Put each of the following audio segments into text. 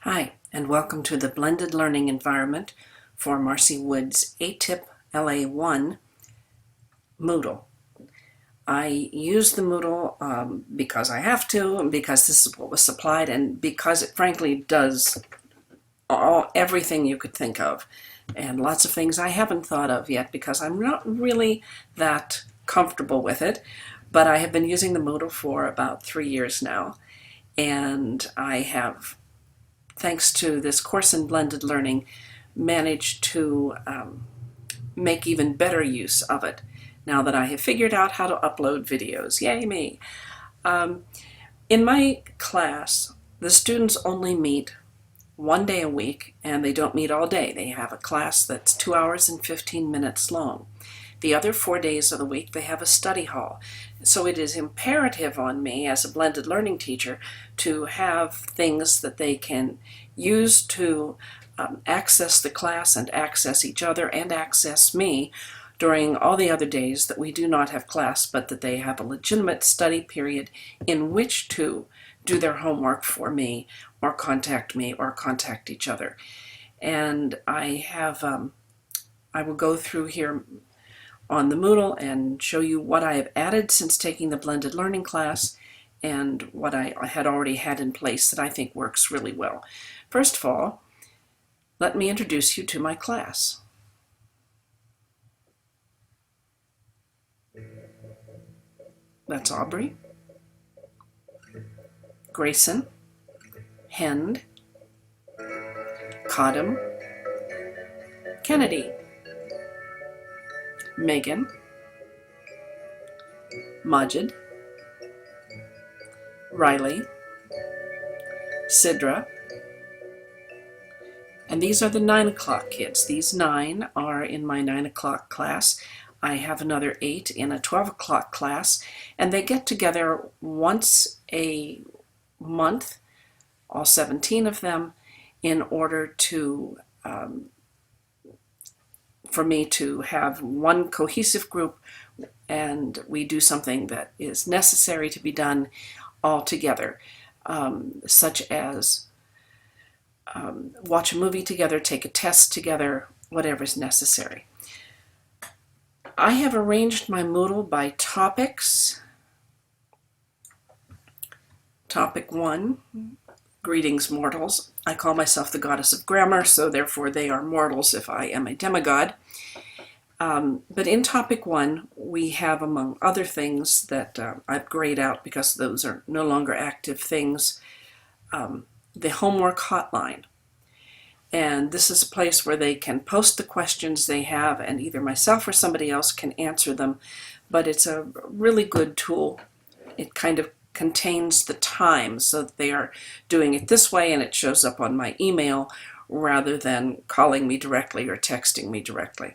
Hi, and welcome to the blended learning environment for Marcy Wood's ATIP LA1 Moodle. I use the Moodle because I have to, and because this is what was supplied, and because it frankly does everything you could think of, and lots of things I haven't thought of yet because I'm not really that comfortable with it. But I have been using the Moodle for about 3 years now, and I have, thanks to this course in blended learning, managed to make even better use of it now that I have figured out how to upload videos. Yay me! In my class, the students only meet 1 day a week, and they don't meet all day. They have a class that's 2 hours and 15 minutes long. The other 4 days of the week, they have a study hall. So it is imperative on me as a blended learning teacher to have things that they can use to access the class and access each other and access me during all the other days that we do not have class, but that they have a legitimate study period in which to do their homework for me or contact each other. And I will go through here on the Moodle and show you what I have added since taking the blended learning class and what I had already had in place that I think works really well. First of all, let me introduce you to my class. That's Aubrey, Grayson, Hend, Cottam, Kennedy, Megan, Majid, Riley, Sidra, and these are the 9 o'clock kids. These 9 are in my 9 o'clock class. I have another 8 in a 12 o'clock class, and they get together once a month, all 17 of them, in order to for me to have one cohesive group, and we do something that is necessary to be done all together, such as watch a movie together, take a test together, whatever is necessary. I have arranged my Moodle by topics. Topic 1, greetings mortals. I call myself the goddess of grammar, so therefore they are mortals if I am a demigod. But in topic 1, we have, among other things that I've grayed out because those are no longer active things, the homework hotline. And this is a place where they can post the questions they have, and either myself or somebody else can answer them. But it's a really good tool. It kind of contains the time so that they are doing it this way, and it shows up on my email rather than calling me directly or texting me directly.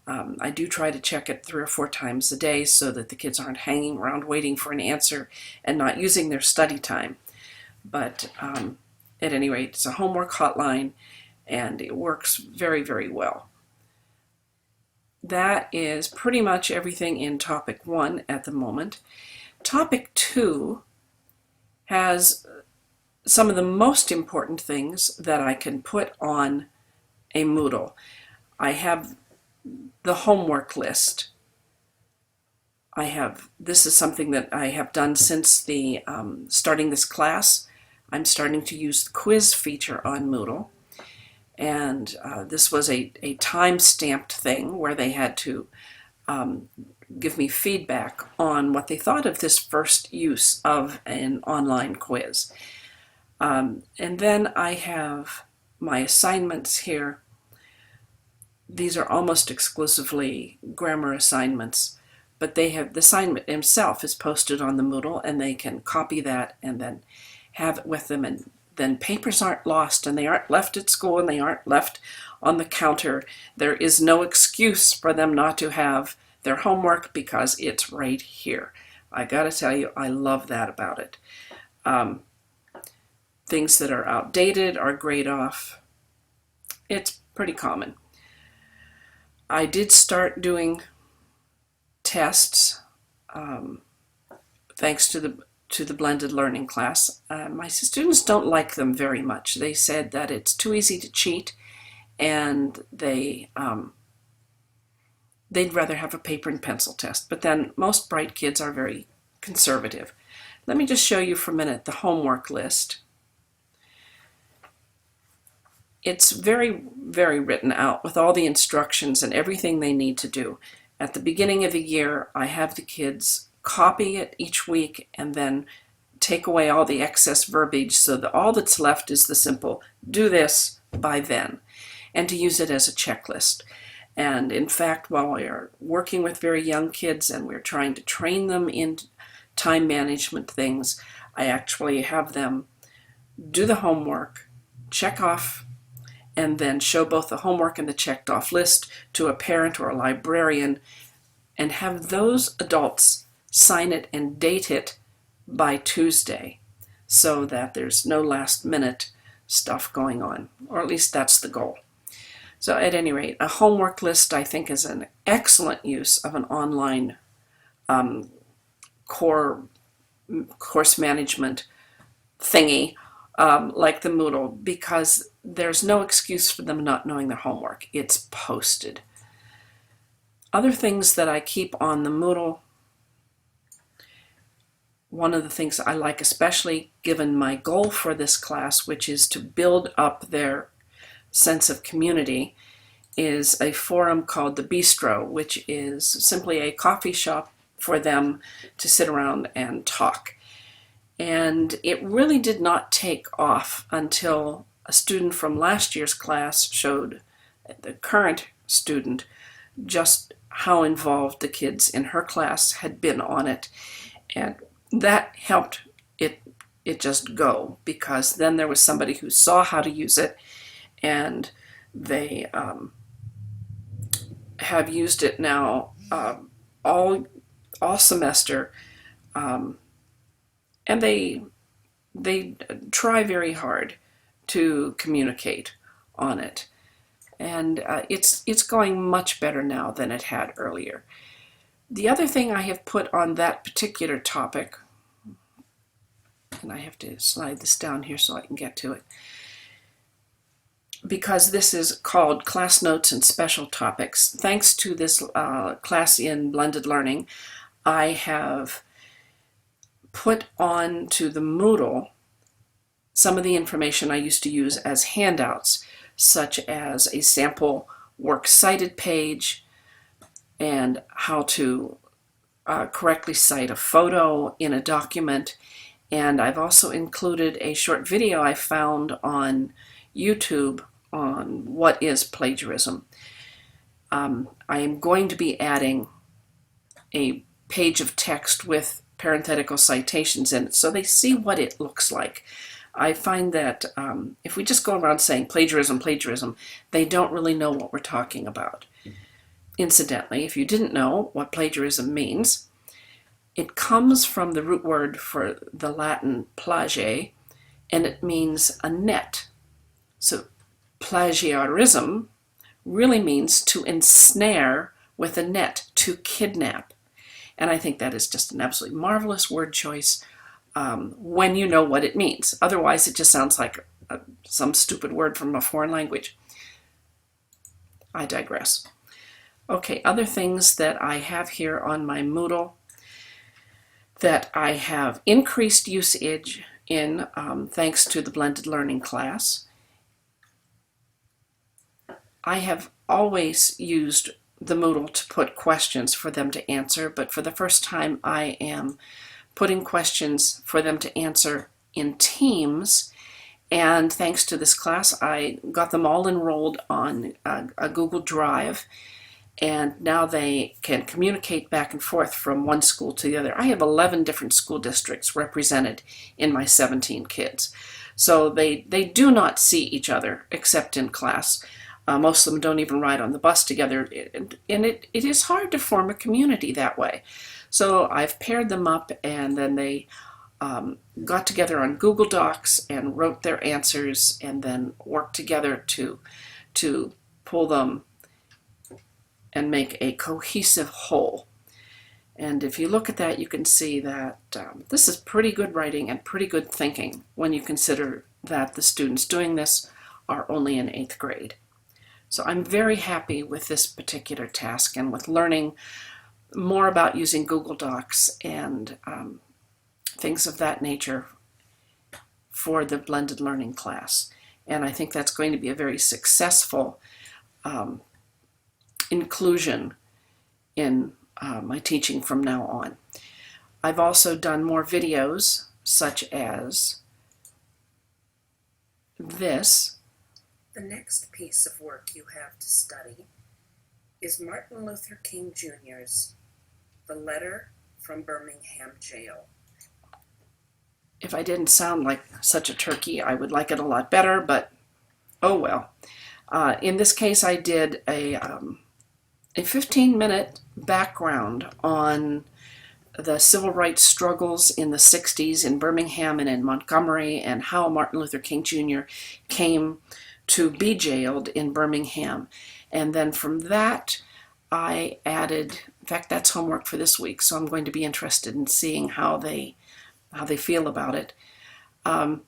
I do try to check it 3 or 4 times a day so that the kids aren't hanging around waiting for an answer and not using their study time. But at any rate, it's a homework hotline, and it works very, very well. That is pretty much everything in topic 1 at the moment. Topic 2 has some of the most important things that I can put on a Moodle. I have the homework list. This is something that I have done since the starting this class. I'm starting to use the quiz feature on Moodle. And this was a time-stamped thing where they had to give me feedback on what they thought of this first use of an online quiz. And then I have my assignments here. These are almost exclusively grammar assignments, but they have the assignment itself is posted on the Moodle, and they can copy that and then have it with them, and then papers aren't lost, and they aren't left at school, and they aren't left on the counter. There is no excuse for them not to have their homework because it's right here. I gotta tell you, I love that about it. Things that are outdated are grayed off. It's pretty common. I did start doing tests thanks to to the blended learning class. My students don't like them very much. They said that it's too easy to cheat, and they'd rather have a paper and pencil test. But then most bright kids are very conservative. Let me just show you for a minute the homework list. It's very, very written out with all the instructions and everything they need to do. At the beginning of the year, I have the kids copy it each week and then take away all the excess verbiage so that all that's left is the simple, do this by then, and to use it as a checklist. And in fact, while we are working with very young kids and we're trying to train them in time management things, I actually have them do the homework, check off, and then show both the homework and the checked off list to a parent or a librarian, and have those adults sign it and date it by Tuesday so that there's no last minute stuff going on, or at least that's the goal. So at any rate, a homework list I think is an excellent use of an online course management thingy like the Moodle, because there's no excuse for them not knowing their homework. It's posted. Other things that I keep on the Moodle, one of the things I like especially given my goal for this class, which is to build up their sense of community, is a forum called the Bistro, which is simply a coffee shop for them to sit around and talk. And it really did not take off until a student from last year's class showed the current student just how involved the kids in her class had been on it. And that helped it just go, because then there was somebody who saw how to use it, and they have used it now all semester, and they try very hard to communicate on it, and it's going much better now than it had earlier. The other thing I have put on that particular topic, and I have to slide this down here so I can get to it, because this is called Class Notes and Special Topics. Thanks to this class in blended learning, I have put on to the Moodle some of the information I used to use as handouts, such as a sample works cited page and how to correctly cite a photo in a document. And I've also included a short video I found on YouTube on what is plagiarism. I am going to be adding a page of text with parenthetical citations in it so they see what it looks like. I find that if we just go around saying plagiarism, plagiarism, they don't really know what we're talking about. Incidentally, if you didn't know what plagiarism means, it comes from the root word for the Latin plage, and it means a net. So plagiarism really means to ensnare with a net, to kidnap. And I think that is just an absolutely marvelous word choice when you know what it means. Otherwise, it just sounds like some stupid word from a foreign language. I digress. Okay, other things that I have here on my Moodle that I have increased usage in thanks to the blended learning class. I have always used the Moodle to put questions for them to answer, but for the first time I am putting questions for them to answer in teams, and thanks to this class I got them all enrolled on a Google Drive, and now they can communicate back and forth from one school to the other. I have 11 different school districts represented in my 17 kids, so they do not see each other except in class. Most of them don't even ride on the bus together, and it is hard to form a community that way. So I've paired them up, and then they got together on Google Docs and wrote their answers, and then worked together to pull them and make a cohesive whole. And if you look at that, you can see that this is pretty good writing and pretty good thinking when you consider that the students doing this are only in 8th grade. So I'm very happy with this particular task and with learning more about using Google Docs and things of that nature for the blended learning class. And I think that's going to be a very successful inclusion in my teaching from now on. I've also done more videos such as this. The next piece of work you have to study is Martin Luther King Jr.'s The Letter from Birmingham Jail. If I didn't sound like such a turkey, I would like it a lot better, but oh well. In this case, I did a 15-minute background on the civil rights struggles in the 60s in Birmingham and in Montgomery, and how Martin Luther King Jr. came to be jailed in Birmingham. And then from that, I added, in fact, that's homework for this week, so I'm going to be interested in seeing how they feel about it. But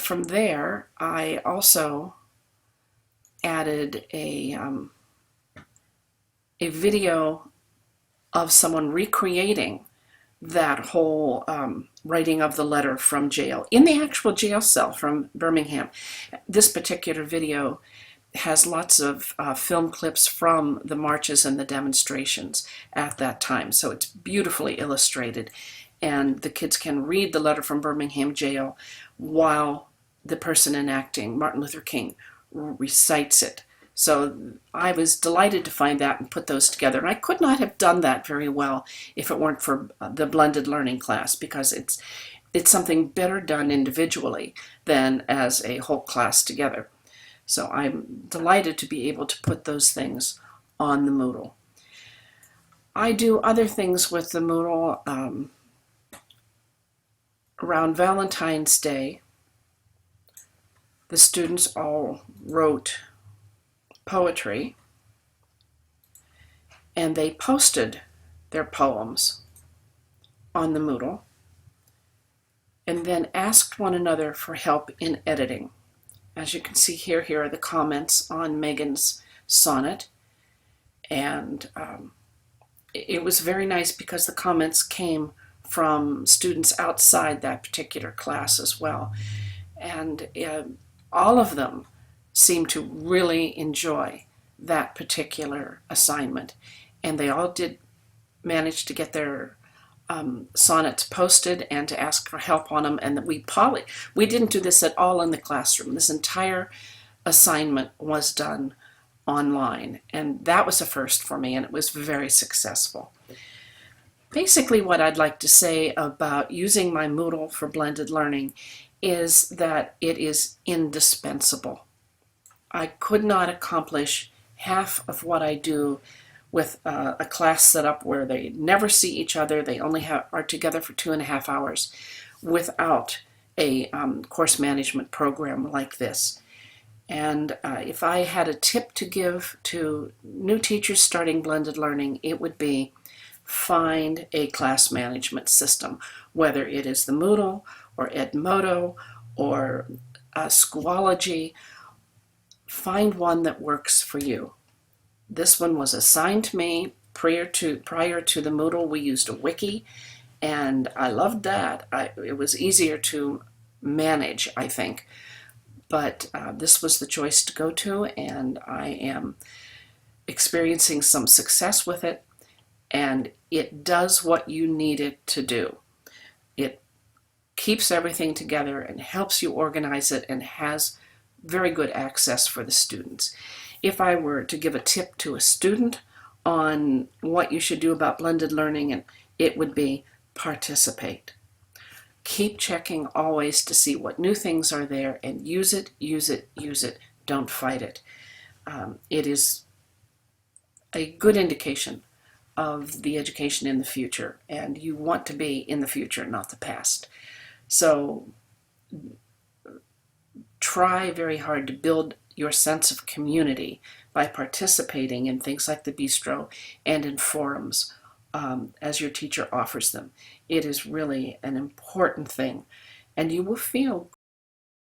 from there, I also added a video of someone recreating that whole writing of the letter from jail in the actual jail cell from Birmingham. This particular video has lots of film clips from the marches and the demonstrations at that time, so it's beautifully illustrated, and the kids can read the letter from Birmingham jail while the person enacting, Martin Luther King, recites it. So I was delighted to find that and put those together. And I could not have done that very well if it weren't for the blended learning class, because it's something better done individually than as a whole class together. So I'm delighted to be able to put those things on the Moodle. I do other things with the Moodle. Around Valentine's Day, the students all wrote poetry, and they posted their poems on the Moodle, and then asked one another for help in editing. As you can see here are the comments on Megan's sonnet, and it was very nice because the comments came from students outside that particular class as well, and all of them seemed to really enjoy that particular assignment, and they all did manage to get their sonnets posted and to ask for help on them. And that we didn't do this at all in the classroom. This entire assignment was done online, and that was a first for me, and it was very successful. Basically, what I'd like to say about using my Moodle for blended learning is that it is indispensable. I could not accomplish half of what I do with a class set up where they never see each other, they only are together for 2.5 hours, without a course management program like this. And if I had a tip to give to new teachers starting blended learning, it would be find a class management system, whether it is the Moodle or Edmodo or Schoology. Find one that works for you. This one was assigned to me prior to the Moodle. We used a wiki, and I loved that. It was easier to manage, I think. But this was the choice to go to, and I am experiencing some success with it, and it does what you need it to do. It keeps everything together and helps you organize it, and has very good access for the students. If I were to give a tip to a student on what you should do about blended learning, and it would be participate. Keep checking always to see what new things are there, and use it, use it, use it. Don't fight it. It is a good indication of the education in the future, and you want to be in the future, not the past. So try very hard to build your sense of community by participating in things like the bistro and in forums as your teacher offers them. It is really an important thing, and you will feel